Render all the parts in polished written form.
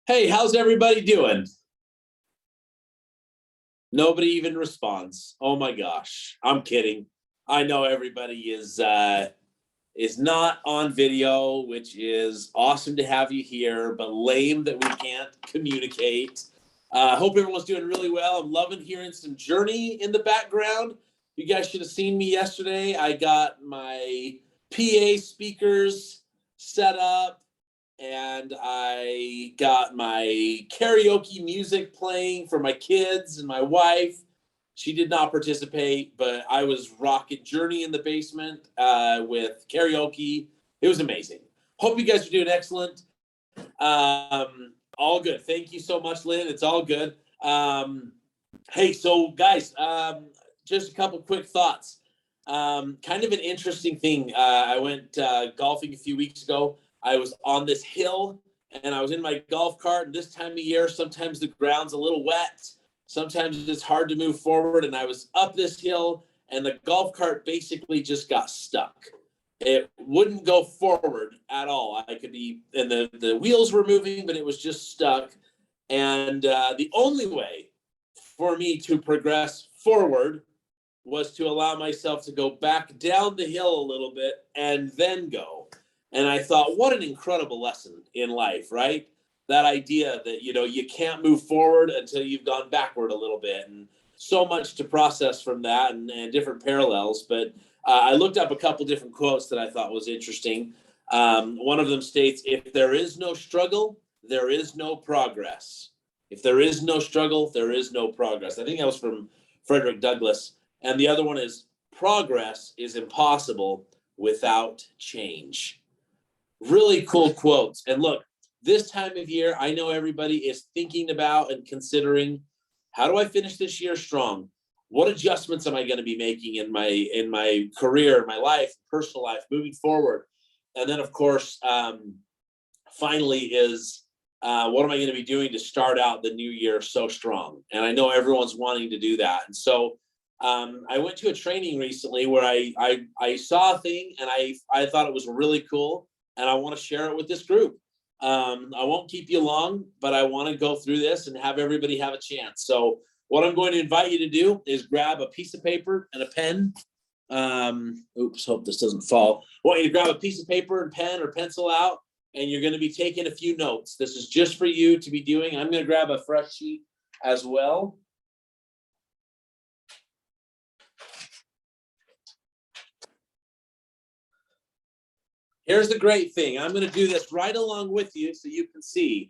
Hey, how's everybody doing? Nobody even responds. Oh my gosh. I'm kidding. I know everybody is not on video, which is awesome to have you here, but lame that we can't communicate. Hope everyone's doing really well. I'm loving hearing some Journey in the background. You guys should have seen me yesterday. I got my PA speakers set up and I got my karaoke music playing for my kids and my wife. She did not participate, but I was rocking Journey in the basement with karaoke. It was amazing. Hope you guys are doing excellent. All good. Thank you so much, Lynn. It's all good. Hey, so guys, just a couple quick thoughts. Kind of an interesting thing. I went golfing a few weeks ago. I was on this hill and I was in my golf cart. And this time of year, sometimes the ground's a little wet. Sometimes it's hard to move forward. And I was up this hill and the golf cart basically just got stuck. It wouldn't go forward at all. I could be, and the wheels were moving, but it was just stuck. And the only way for me to progress forward was to allow myself to go back down the hill a little bit and then go. And I thought, what an incredible lesson in life, right? That idea that, you can't move forward until you've gone backward a little bit. And so much to process from that and different parallels. But I looked up a couple different quotes that I thought was interesting. One of them states, if there is no struggle, there is no progress. If there is no struggle, there is no progress. I think that was from Frederick Douglass. And the other one is, progress is impossible without change. Really cool quotes. And look, this time of year, I know everybody is thinking about and considering, how do I finish this year strong? What adjustments am I going to be making in my career, my life, personal life, moving forward? And then, of course, finally is, what am I going to be doing to start out the new year so strong? And I know everyone's wanting to do that. And so I went to a training recently where I saw a thing and I thought it was really cool. And I want to share it with this group. I won't keep you long, but I want to go through this and have everybody have a chance. So what I'm going to invite you to do is grab a piece of paper and a pen. Hope this doesn't fall. I want you to grab a piece of paper and pen or pencil out, and you're going to be taking a few notes. This is just for you to be doing. I'm going to grab a fresh sheet as well. Here's the great thing. I'm going to do this right along with you so you can see.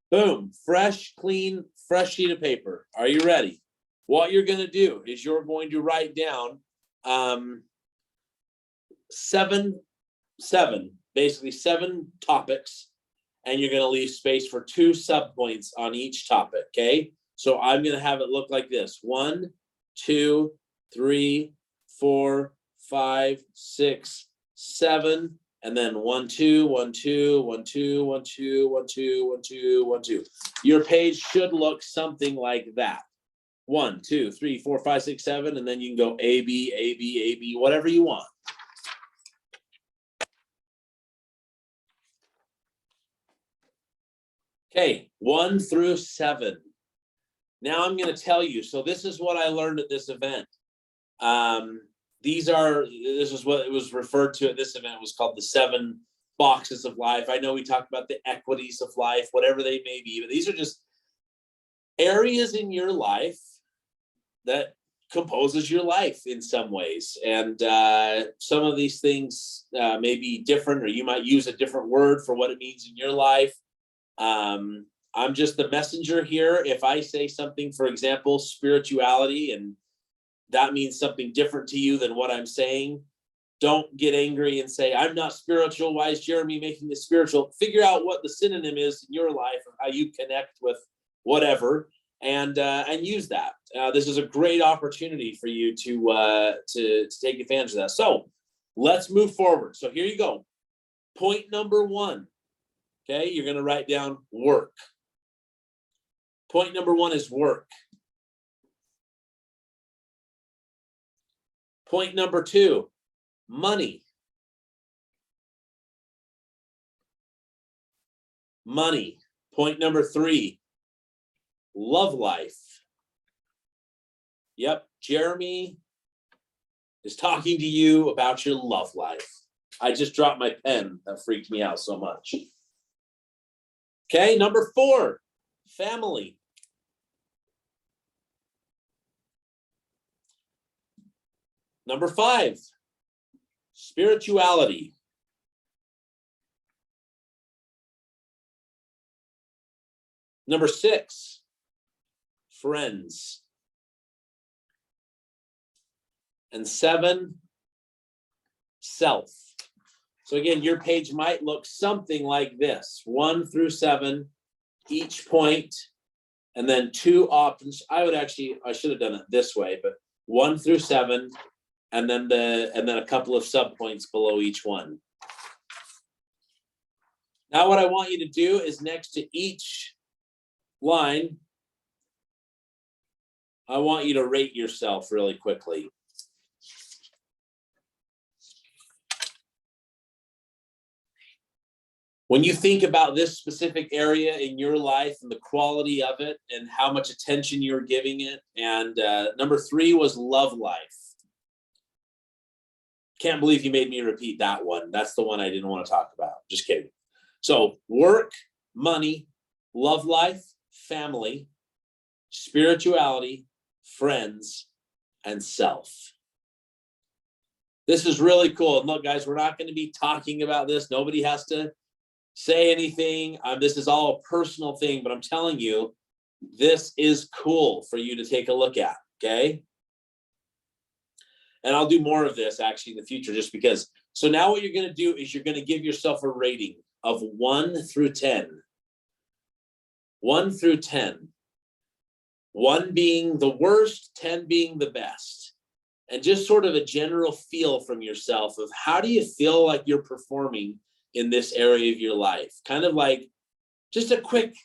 Boom, fresh, clean, fresh sheet of paper. Are you ready? What you're going to do is you're going to write down seven topics, and you're going to leave space for 2 subpoints on each topic, okay? So I'm going to have it look like this. 1, 2, 3, 4, 5, 6, 7, and then 1, 2, 1, 2, 1, 2, 1, 2, 1, 2, 1, 2, 1, 2. Your page should look something like that. 1, 2, 3, 4, 5, 6, 7, and then you can go A, B, A, B, A, B, whatever you want. Okay, 1 through 7. Now I'm going to tell you. So this is what I learned at this event. This is what it was referred to at this event. It was called the 7 boxes of life. I know we talked about the equities of life, whatever they may be, but these are just areas in your life that composes your life in some ways. And some of these things may be different, or you might use a different word for what it means in your life. I'm just the messenger here. If I say something, for example, spirituality, and that means something different to you than what I'm saying, don't get angry and say, I'm not spiritual. Why is Jeremy making this spiritual? Figure out what the synonym is in your life and how you connect with whatever, and use that. This is a great opportunity for you to take advantage of that. So let's move forward. So here you go. Point number 1. Okay, you're going to write down work. Point number 1 is work. Point number 2, money. Money. Point number 3, love life. Yep, Jeremy is talking to you about your love life. I just dropped my pen. That freaked me out so much. Okay, number 4, family. Number 5, spirituality. Number 6, friends. And 7, self. So again, your page might look something like this: 1 through 7, each point, and then 2 options. I should have done it this way, but 1 through 7, and then a couple of subpoints below each one. Now what I want you to do is, next to each line, I want you to rate yourself really quickly. When you think about this specific area in your life and the quality of it and how much attention you're giving it, and number 3 was love life. Can't believe you made me repeat that one. That's the one I didn't want to talk about. Just kidding. So work, money, love life, family, spirituality, friends, and self. This is really cool. And look, guys, we're not going to be talking about this. Nobody has to say anything. This is all a personal thing, but I'm telling you, this is cool for you to take a look at, okay? And I'll do more of this actually in the future, just because. So now what you're going to do is you're going to give yourself a rating of 1 through 10. 1 through 10. 1 being the worst, 10 being the best. And just sort of a general feel from yourself of how do you feel like you're performing in this area of your life. Kind of like just a quick,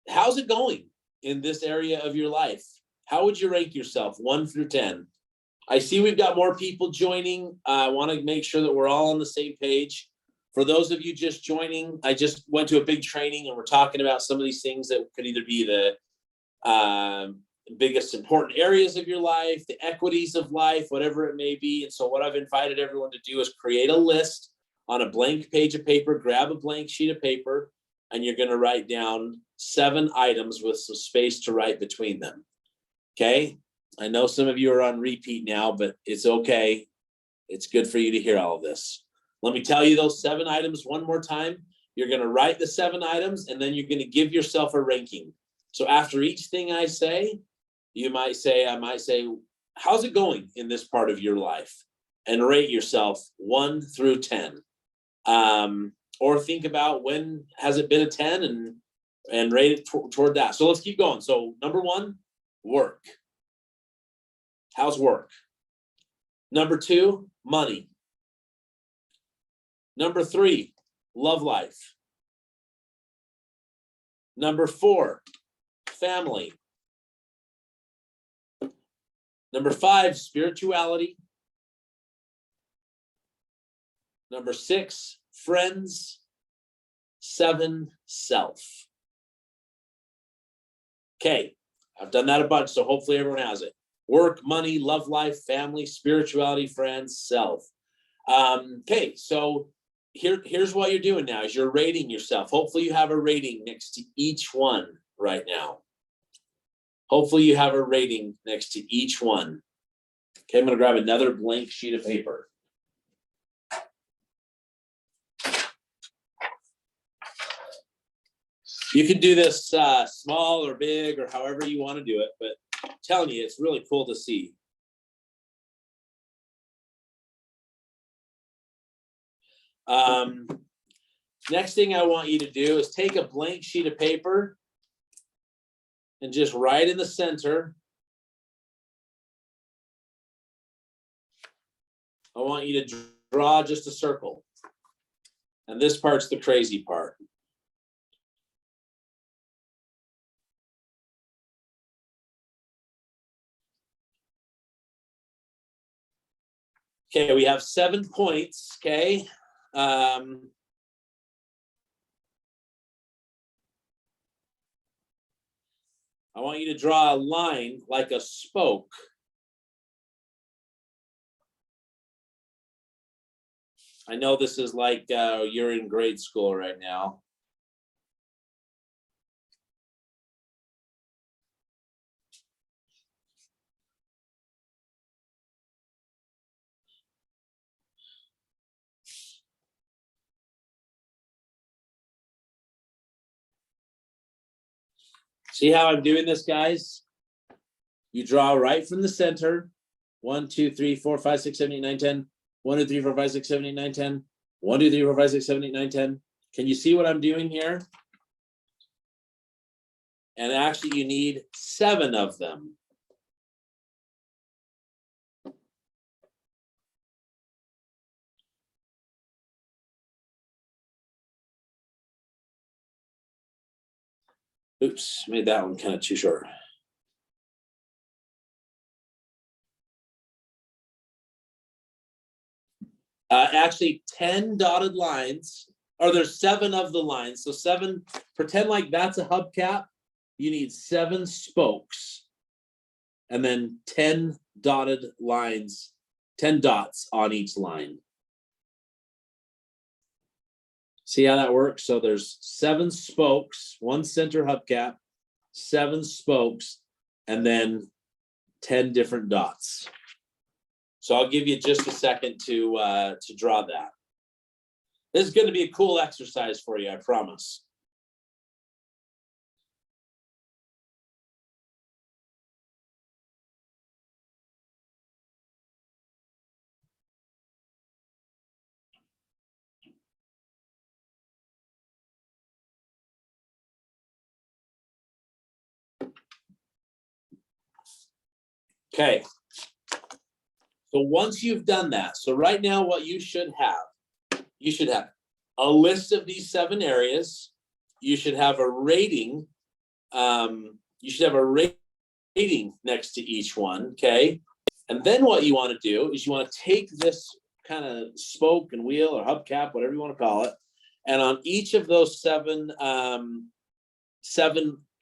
how's it going in this area of your life? How would you rank yourself 1 through 10? I see we've got more people joining. I want to make sure that we're all on the same page. For those of you just joining, I just went to a big training and we're talking about some of these things that could either be the biggest important areas of your life, the equities of life, whatever it may be. And so what I've invited everyone to do is create a list on a blank page of paper. Grab a blank sheet of paper, and you're going to write down 7 items with some space to write between them. Okay? I know some of you are on repeat now, but it's okay. It's good for you to hear all of this. Let me tell you those 7 items one more time. You're going to write the 7 items, and then you're going to give yourself a ranking. So after each thing I say, I might say, how's it going in this part of your life? And rate yourself 1 through 10. Or think about when has it been a 10 and rate it toward that. So let's keep going. So number 1, work. How's work? Number 2, money. Number 3, love life. Number 4, family. Number 5, spirituality. Number 6, friends. 7, self. Okay, I've done that a bunch, so hopefully everyone has it. Work, money, love life, family, spirituality, friends, self. Okay, so here's what you're doing now is you're rating yourself. Hopefully you have a rating next to each one right now. Hopefully you have a rating next to each one. Okay, I'm going to grab another blank sheet of paper. You can do this small or big or however you want to do it, but I'm telling you, it's really cool to see. Next thing I want you to do is take a blank sheet of paper and just write in the center. I want you to draw just a circle. And this part's the crazy part. Okay, we have 7 points, okay? I want you to draw a line like a spoke. I know this is like you're in grade school right now. See how I'm doing this, guys? You draw right from the center. 1, 2, 3, 4, 5, 6, 7, 8, 9, 10. 1, 2, 3, 4, 5, 6, 7, 8, 9, 10. 1, 2, 3, 4, 5, 6, 7, 8, 9, 10. Can you see what I'm doing here? And actually, you need 7 of them. Oops, made that one kind of too short. Actually, 10 dotted lines, or there's 7 of the lines. So 7, pretend like that's a hubcap. You need 7 spokes. And then 10 dotted lines, 10 dots on each line. See how that works? So there's 7 spokes, 1 center hubcap, 7 spokes, and then 10 different dots. So I'll give you just a second to draw that. This is going to be a cool exercise for you, I promise. Okay. So once you've done that, so right now what you should have a list of these 7 areas. You should have a rating. You should have a rating next to each one, okay? And then what you want to do is you want to take this kind of spoke and wheel or hubcap, whatever you want to call it, and on each of those 7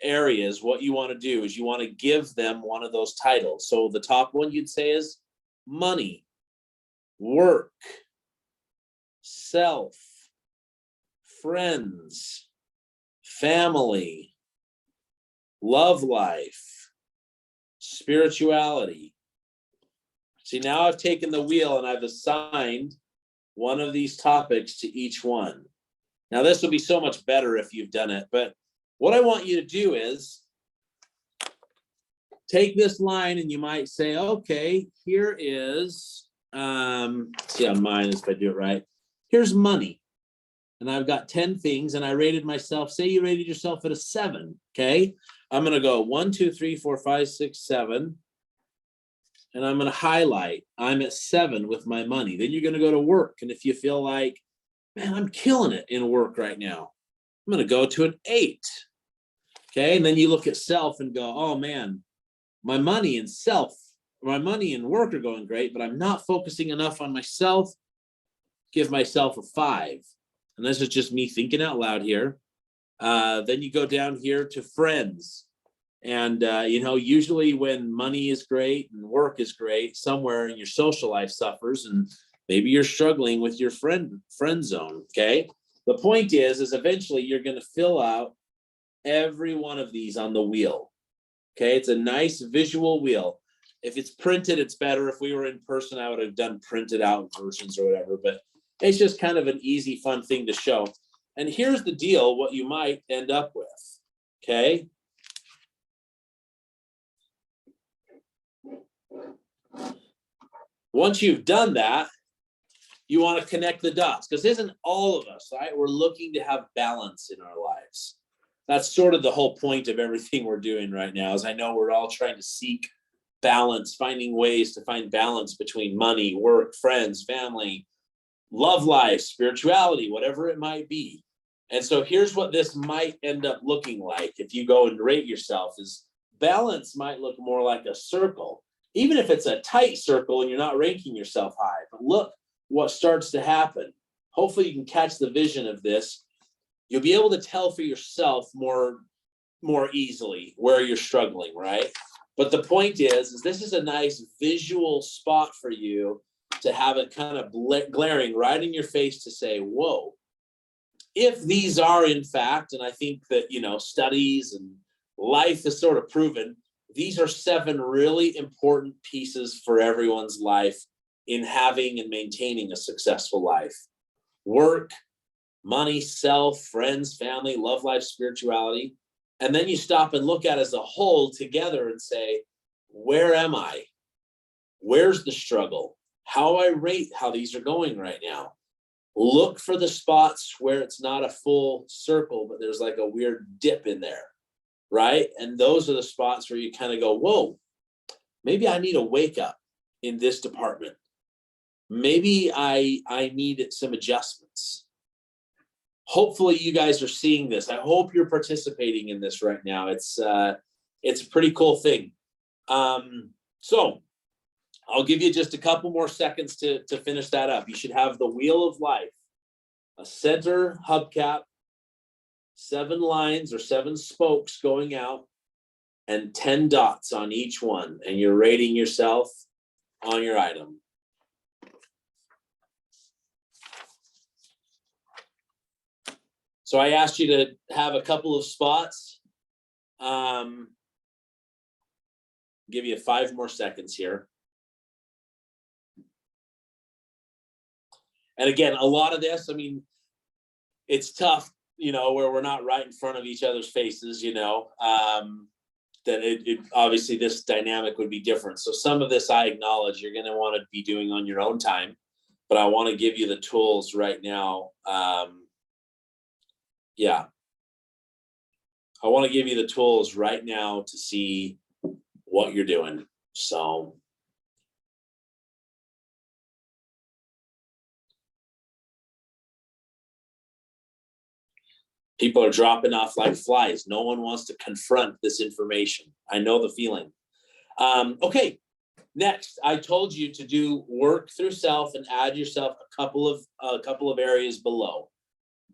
areas, what you want to do is you want to give them one of those titles. So the top one you'd say is money, work, self, friends, family, love life, spirituality. See, now I've taken the wheel and I've assigned one of these topics to each one. Now, this will be so much better if you've done it, but what I want you to do is take this line and you might say, okay, here is, see on mine if I do it right. Here's money. And I've got 10 things and I rated myself. Say you rated yourself at a 7. Okay. I'm going to go 1, 2, 3, 4, 5, 6, 7. And I'm going to highlight. I'm at 7 with my money. Then you're going to go to work. And if you feel like, man, I'm killing it in work right now, I'm going to go to an 8. Okay. And then you look at self and go, oh man, my money and work are going great, but I'm not focusing enough on myself. Give myself a 5. And this is just me thinking out loud here. Then you go down here to friends. And, usually when money is great and work is great, somewhere in your social life suffers, and maybe you're struggling with your friend zone. Okay. The point is eventually you're going to fill out every one of these on the wheel. Okay. It's a nice visual wheel. If it's printed, it's better. If we were in person, I would have done printed out versions or whatever, but it's just kind of an easy, fun thing to show. And here's the deal, what you might end up with. Okay. Once you've done that, you want to connect the dots, because isn't all of us, right? We're looking to have balance in our lives. That's sort of the whole point of everything we're doing right now, is I know we're all trying to seek balance, finding ways to find balance between money, work, friends, family, love life, spirituality, whatever it might be. And so here's what this might end up looking like if you go and rate yourself, is balance might look more like a circle, even if it's a tight circle and you're not ranking yourself high. But look what starts to happen. Hopefully you can catch the vision of this. You'll be able to tell for yourself more more easily where you're struggling, right? But the point is this is a nice visual spot for you to have it kind of glaring right in your face to say, whoa, if these are in fact, and I think that, studies and life has sort of proven, these are 7 really important pieces for everyone's life in having and maintaining a successful life: work, money, self, friends, family, love life, spirituality. And then you stop and look at it as a whole together and say, where am I? Where's the struggle? How I rate how these are going right now. Look for the spots where it's not a full circle, but there's like a weird dip in there, right? And those are the spots where you kind of go, whoa, maybe I need a wake up in this department. Maybe I need some adjustments. Hopefully you guys are seeing this. I hope you're participating in this right now. It's a pretty cool thing. So I'll give you just a couple more seconds to finish that up. You should have the wheel of life, a center hubcap, 7 lines or 7 spokes going out, and 10 dots on each one. And you're rating yourself on your item. So I asked you to have a couple of spots. Give you 5 more seconds here. And again, a lot of this, it's tough, where we're not right in front of each other's faces, that it obviously this dynamic would be different. So some of this I acknowledge you're going to want to be doing on your own time, but I want to give you the tools right now. I want to give you the tools right now to see what you're doing. So people are dropping off like flies. No one wants to confront this information. I know the feeling. Okay, next, I told you to do work through self and add yourself a couple of areas below.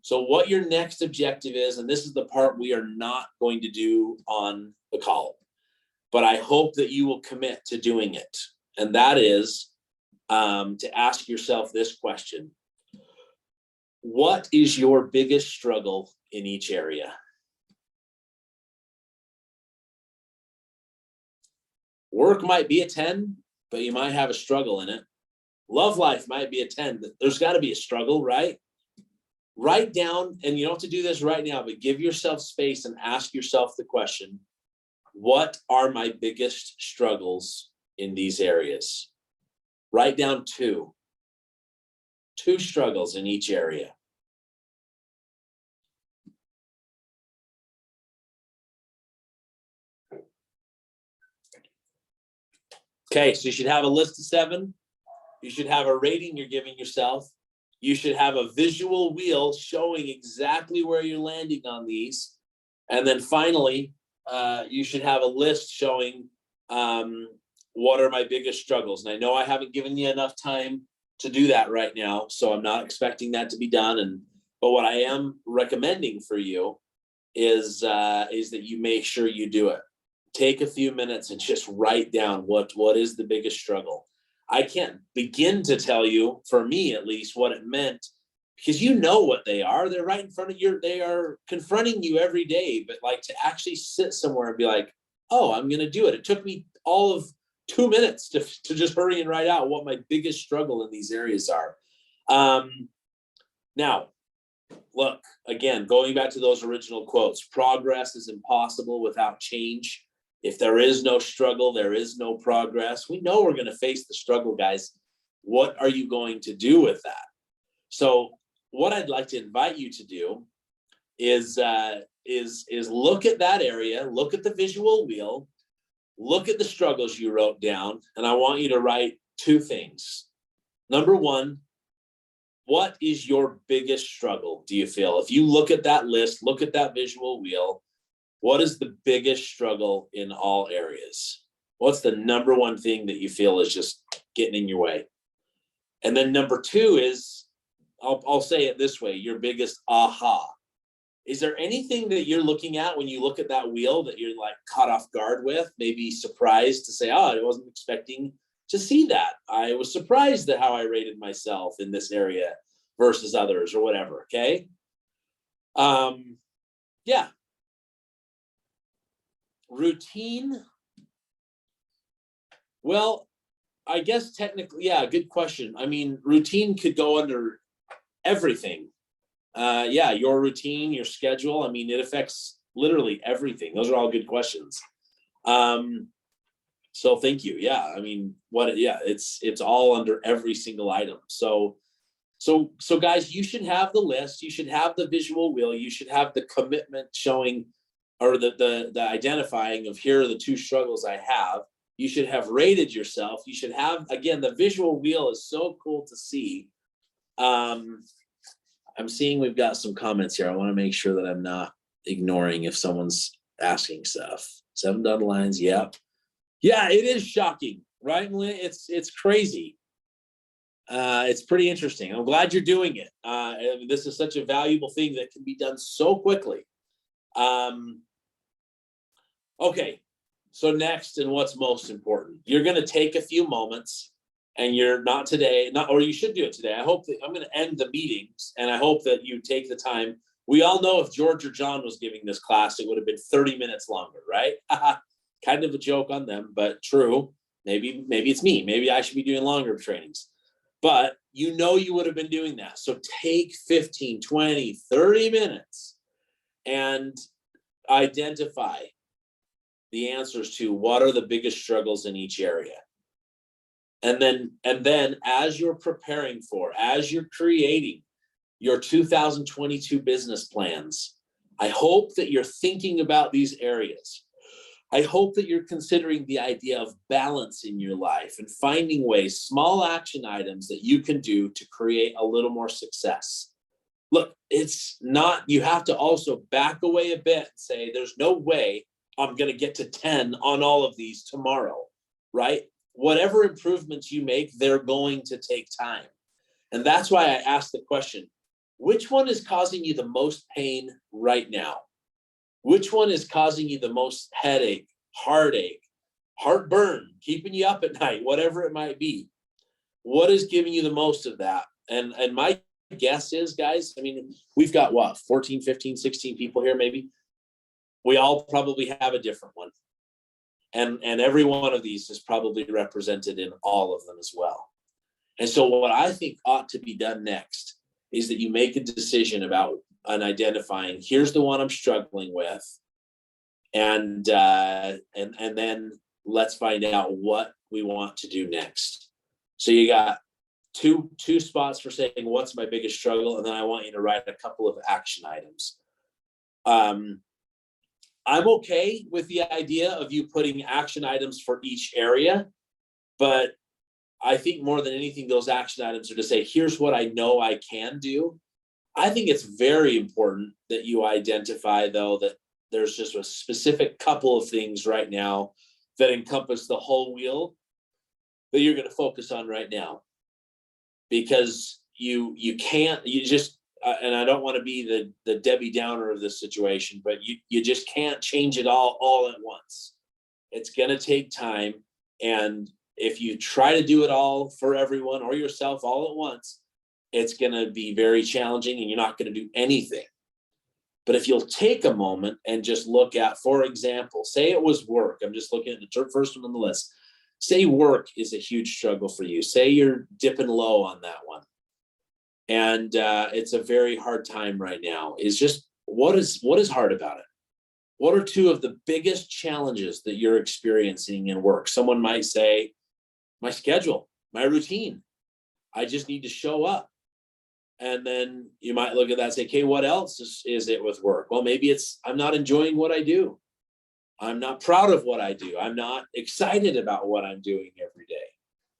So what your next objective is, and this is the part we are not going to do on the call, but I hope that you will commit to doing it. And that is to ask yourself this question: what is your biggest struggle in each area? Work might be a 10, but you might have a struggle in it. Love life might be a 10, but there's got to be a struggle, right? Write down, and you don't have to do this right now, but give yourself space and ask yourself the question: what are my biggest struggles in these areas? Write down 2 struggles in each area. Okay, so you should have a list of 7. You should have a rating you're giving yourself. You should have a visual wheel showing exactly where you're landing on these. And then finally, you should have a list showing what are my biggest struggles. And I know I haven't given you enough time to do that right now, so I'm not expecting that to be done. But what I am recommending for you is that you make sure you do it. Take a few minutes and just write down what is the biggest struggle. I can't begin to tell you, for me at least, what it meant, because you know what they are. They're right in front of you. They are confronting you every day. But like to actually sit somewhere and be like, oh, I'm going to do it. It took me all of 2 minutes to just hurry and write out what my biggest struggle in these areas are. Now, look, again, going back to those original quotes, progress is impossible without change. If there is no struggle, there is no progress. We know we're going to face the struggle, guys. What are you going to do with that? So what I'd like to invite you to do is look at that area, look at the visual wheel, look at the struggles you wrote down, and I want you to write 2 things. Number 1, what is your biggest struggle, do you feel? If you look at that list, look at that visual wheel, what is the biggest struggle in all areas? What's the number 1 thing that you feel is just getting in your way? And then number 2 is, I'll say it this way, your biggest aha. Is there anything that you're looking at when you look at that wheel that you're like caught off guard with, maybe surprised to say, oh, I wasn't expecting to see that. I was surprised at how I rated myself in this area versus others or whatever. Okay. Yeah. Routine. Well, I guess technically, yeah, good question. I mean, routine could go under everything. Yeah, your routine, your schedule. I mean, it affects literally everything. Those are all good questions. So thank you. Yeah, I mean, yeah, it's all under every single item. So guys, you should have the list, you should have the visual wheel, you should have the commitment showing, or the identifying of, here are the 2 struggles I have. You should have rated yourself. You should have, again, the visual wheel is so cool to see. I'm seeing we've got some comments here. I want to make sure that I'm not ignoring if someone's asking stuff. 7 dotted lines. Yep. Yeah, it is shocking, right, Melina? It's crazy. It's pretty interesting. I'm glad you're doing it. I mean, this is such a valuable thing that can be done so quickly. Okay, so next, and what's most important, you're going to take a few moments, and you're not today, or you should do it today. I hope that I'm going to end the meetings, and I hope that you take the time. We all know if George or John was giving this class, it would have been 30 minutes longer, right? Kind of a joke on them, but true. Maybe it's me. Maybe I should be doing longer trainings. But you would have been doing that. So take 15, 20, 30 minutes and identify the answers to what are the biggest struggles in each area. And then as you're preparing as you're creating your 2022 business plans, I hope that you're thinking about these areas. I hope that you're considering the idea of balance in your life and finding ways, small action items that you can do to create a little more success. Look, it's not, you have to also back away a bit and say, there's no way I'm going to get to 10 on all of these tomorrow, right? Whatever improvements you make, they're going to take time. And that's why I asked the question, which one is causing you the most pain right now? Which one is causing you the most headache, heartache, heartburn, keeping you up at night, whatever it might be? What is giving you the most of that? And my guess is, guys, I mean, we've got what, 14, 15, 16 people here maybe. We all probably have a different one. And every one of these is probably represented in all of them as well. And so what I think ought to be done next is that you make a decision about identifying, here's the one I'm struggling with. And then let's find out what we want to do next. So you got two spots for saying, what's my biggest struggle? And then I want you to write a couple of action items. I'm okay with the idea of you putting action items for each area, but I think more than anything, those action items are to say, here's what I know I can do. I think it's very important that you identify, though, that there's just a specific couple of things right now that encompass the whole wheel that you're going to focus on right now. Because you just, and I don't want to be the Debbie Downer of this situation, but you just can't change it all at once. It's going to take time. And if you try to do it all for everyone or yourself all at once, it's going to be very challenging and you're not going to do anything. But if you'll take a moment and just look at, for example, say it was work. I'm just looking at the first one on the list. Say work is a huge struggle for you. Say you're dipping low on that one. And it's a very hard time right now. Is just what is hard about it? What are 2 of the biggest challenges that you're experiencing in work? Someone might say, my schedule, my routine. I just need to show up. And then you might look at that and say, okay, what else is it with work? Well, maybe it's, I'm not enjoying what I do. I'm not proud of what I do. I'm not excited about what I'm doing every day.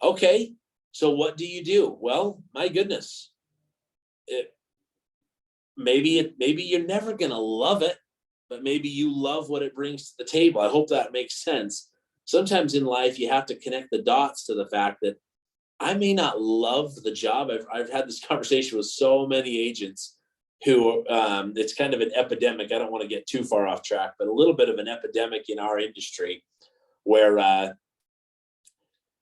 Okay, so what do you do? Well, my goodness. Maybe you're never going to love it, but maybe you love what it brings to the table. I hope that makes sense. Sometimes in life, you have to connect the dots to the fact that I may not love the job. I've had this conversation with so many agents who it's kind of an epidemic. I don't want to get too far off track, but a little bit of an epidemic in our industry where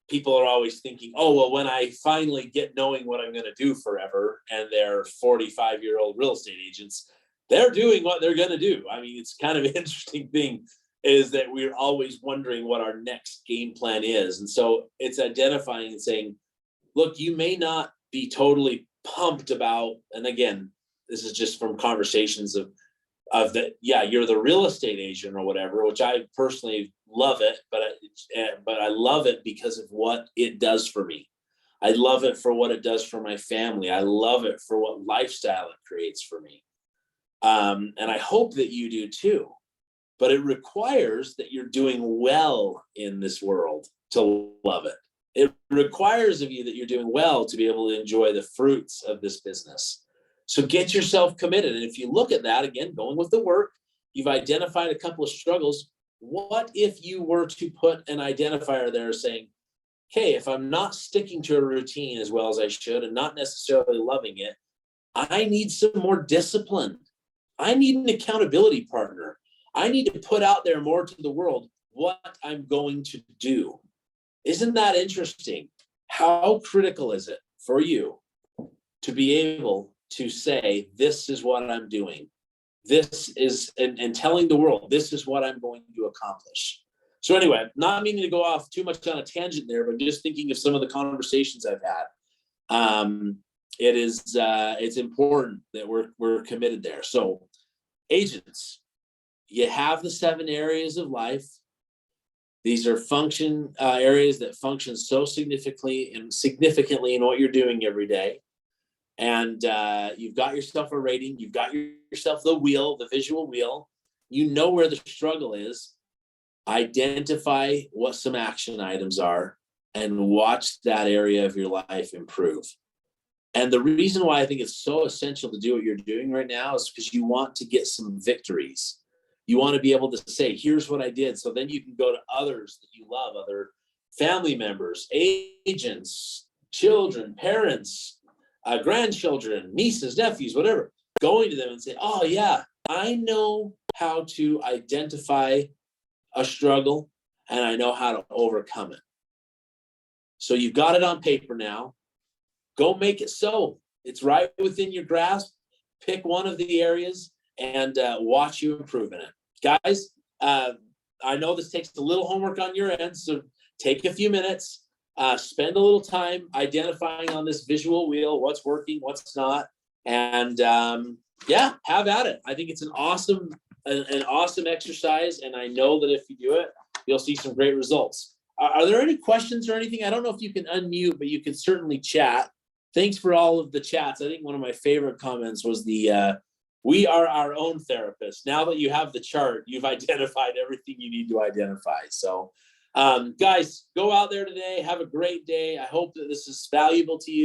people are always thinking, oh, well, when I finally get knowing what I'm going to do forever, and they're 45-year-old real estate agents, they're doing what they're going to do. I mean, it's kind of an interesting thing is that we're always wondering what our next game plan is. And so it's identifying and saying, look, you may not be totally pumped about, and again, this is just from conversations of that, yeah, you're the real estate agent or whatever, which I personally love it, but I love it because of what it does for me. I love it for what it does for my family. I love it for what lifestyle it creates for me. And I hope that you do too. But it requires that you're doing well in this world to love it. It requires of you that you're doing well to be able to enjoy the fruits of this business. So get yourself committed. And if you look at that, again, going with the work, you've identified a couple of struggles. What if you were to put an identifier there saying, hey, if I'm not sticking to a routine as well as I should and not necessarily loving it, I need some more discipline. I need an accountability partner. I need to put out there more to the world what I'm going to do. Isn't that interesting? How critical is it for you to be able to say, this is what I'm doing? This is, and telling the world, this is what I'm going to accomplish. So anyway, not meaning to go off too much on a tangent there, but just thinking of some of the conversations I've had. It's important that we're committed there. So agents, you have the 7 areas of life. These are areas that function so significantly in what you're doing every day. And you've got yourself a rating. You've got yourself the visual wheel. You know where the struggle is. Identify what some action items are and watch that area of your life improve. And the reason why I think it's so essential to do what you're doing right now is because you want to get some victories. You want to be able to say, here's what I did. So then you can go to others that you love, other family members, agents, children, parents, grandchildren, nieces, nephews, whatever, going to them and say, oh yeah, I know how to identify a struggle and I know how to overcome it. So you've got it on paper now. Go make it so. It's right within your grasp. Pick one of the areas and watch you improve in it. Guys, I know this takes a little homework on your end, so take a few minutes, spend a little time identifying on this visual wheel, what's working, what's not, and yeah, have at it. I think it's an awesome exercise, and I know that if you do it, you'll see some great results. Are there any questions or anything? I don't know if you can unmute, but you can certainly chat. Thanks for all of the chats. I think one of my favorite comments was we are our own therapists. Now that you have the chart, you've identified everything you need to identify. So guys, go out there today. Have a great day. I hope that this is valuable to you.